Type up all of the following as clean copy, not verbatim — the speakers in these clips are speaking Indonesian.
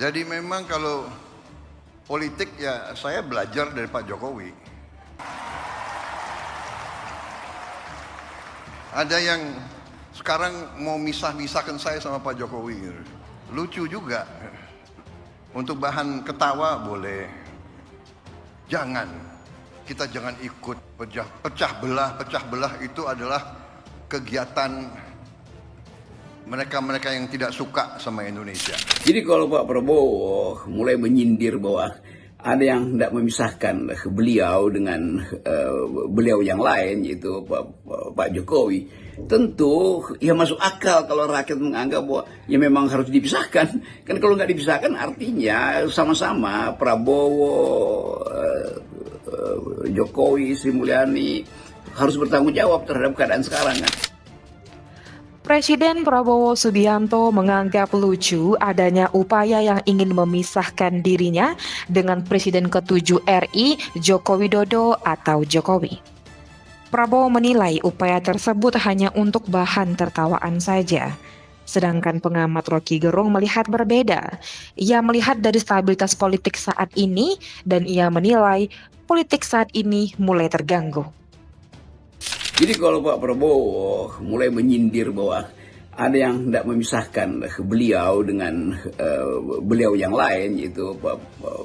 Jadi memang kalau politik ya saya belajar dari Pak Jokowi. Ada yang sekarang mau misah-misahkan saya sama Pak Jokowi. Lucu juga. Untuk bahan ketawa boleh. Jangan. Kita jangan ikut pecah belah itu adalah kegiatan mereka-mereka yang tidak suka sama Indonesia. Jadi kalau Pak Prabowo mulai menyindir bahwa ada yang tidak memisahkan beliau dengan beliau yang lain, yaitu Pak Jokowi, tentu ya masuk akal kalau rakyat menganggap bahwa ya memang harus dipisahkan. Kan kalau nggak dipisahkan artinya sama-sama Prabowo, Jokowi, Sri Mulyani harus bertanggung jawab terhadap keadaan sekarang kan. Presiden Prabowo Subianto menganggap lucu adanya upaya yang ingin memisahkan dirinya dengan Presiden ke-7 RI Joko Widodo atau Jokowi. Prabowo menilai upaya tersebut hanya untuk bahan tertawaan saja. Sedangkan pengamat Rocky Gerung melihat berbeda. Ia melihat dari stabilitas politik saat ini dan ia menilai politik saat ini mulai terganggu. Jadi kalau Pak Prabowo mulai menyindir bahwa ada yang tidak memisahkan beliau dengan beliau yang lain, yaitu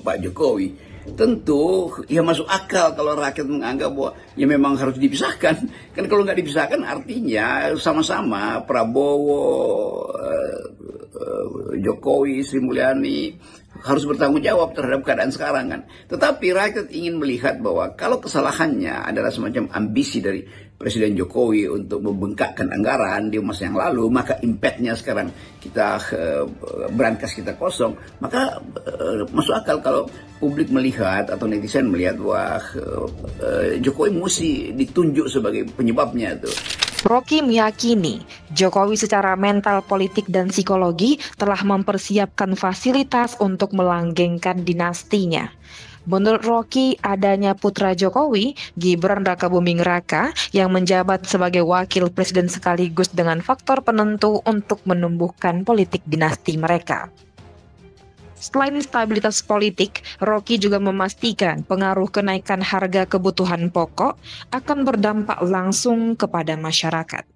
Pak Jokowi, tentu ya masuk akal kalau rakyat menganggap bahwa ya memang harus dipisahkan. Kan kalau nggak dipisahkan artinya sama-sama Prabowo, Jokowi, Sri Mulyani harus bertanggung jawab terhadap keadaan sekarang kan. Tetapi rakyat ingin melihat bahwa kalau kesalahannya adalah semacam ambisi dari Presiden Jokowi untuk membengkakkan anggaran di masa yang lalu, maka impactnya sekarang kita brankas kita kosong, maka masuk akal kalau publik melihat atau netizen melihat bahwa Jokowi mesti ditunjuk sebagai penyebabnya itu. Rocky meyakini Jokowi secara mental, politik, dan psikologi telah mempersiapkan fasilitas untuk melanggengkan dinastinya. Menurut Rocky, adanya putra Jokowi, Gibran Rakabuming Raka, yang menjabat sebagai wakil presiden sekaligus dengan faktor penentu untuk menumbuhkan politik dinasti mereka. Selain stabilitas politik, Rocky juga memastikan pengaruh kenaikan harga kebutuhan pokok akan berdampak langsung kepada masyarakat.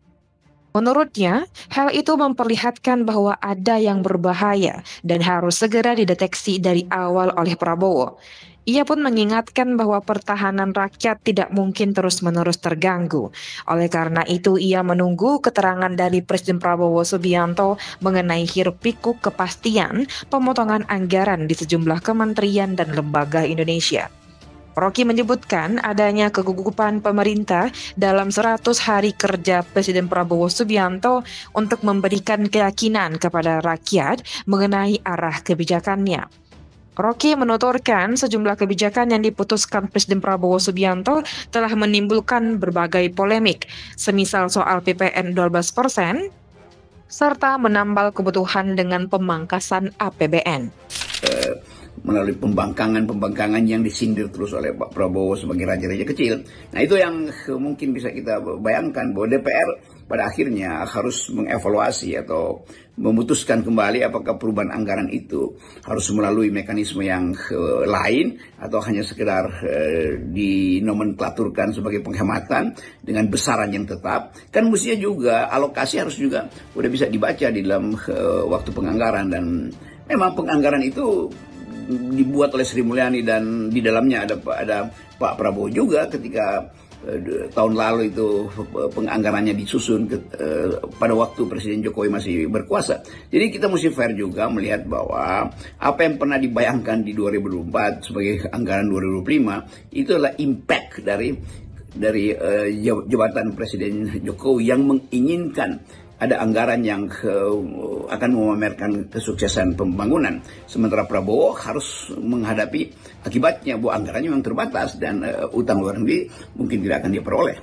Menurutnya, hal itu memperlihatkan bahwa ada yang berbahaya dan harus segera dideteksi dari awal oleh Prabowo. Ia pun mengingatkan bahwa pertahanan rakyat tidak mungkin terus-menerus terganggu. Oleh karena itu, ia menunggu keterangan dari Presiden Prabowo Subianto mengenai hiruk-pikuk kepastian pemotongan anggaran di sejumlah kementerian dan lembaga Indonesia. Rocky menyebutkan adanya kegugupan pemerintah dalam 100 hari kerja Presiden Prabowo Subianto untuk memberikan keyakinan kepada rakyat mengenai arah kebijakannya. Rocky menuturkan sejumlah kebijakan yang diputuskan Presiden Prabowo Subianto telah menimbulkan berbagai polemik, semisal soal PPN 12%, serta menambal kebutuhan dengan pemangkasan APBN. Melalui pembangkangan yang disindir terus oleh Pak Prabowo sebagai raja-raja kecil. Nah itu yang mungkin bisa kita bayangkan bahwa DPR pada akhirnya harus mengevaluasi atau memutuskan kembali apakah perubahan anggaran itu harus melalui mekanisme yang lain atau hanya sekedar dinomenklaturkan sebagai penghematan dengan besaran yang tetap. Kan mestinya juga alokasi harus juga udah bisa dibaca di dalam waktu penganggaran, dan memang penganggaran itu dibuat oleh Sri Mulyani dan di dalamnya ada Pak Prabowo juga ketika tahun lalu itu penganggarannya disusun pada waktu Presiden Jokowi masih berkuasa. Jadi kita mesti fair juga melihat bahwa apa yang pernah dibayangkan di 2024 sebagai anggaran 2025 itu adalah impact dari jabatan Presiden Jokowi yang menginginkan ada anggaran yang akan memamerkan kesuksesan pembangunan. Sementara Prabowo harus menghadapi akibatnya bahwa anggarannya memang terbatas dan utang luar negeri mungkin tidak akan diperoleh.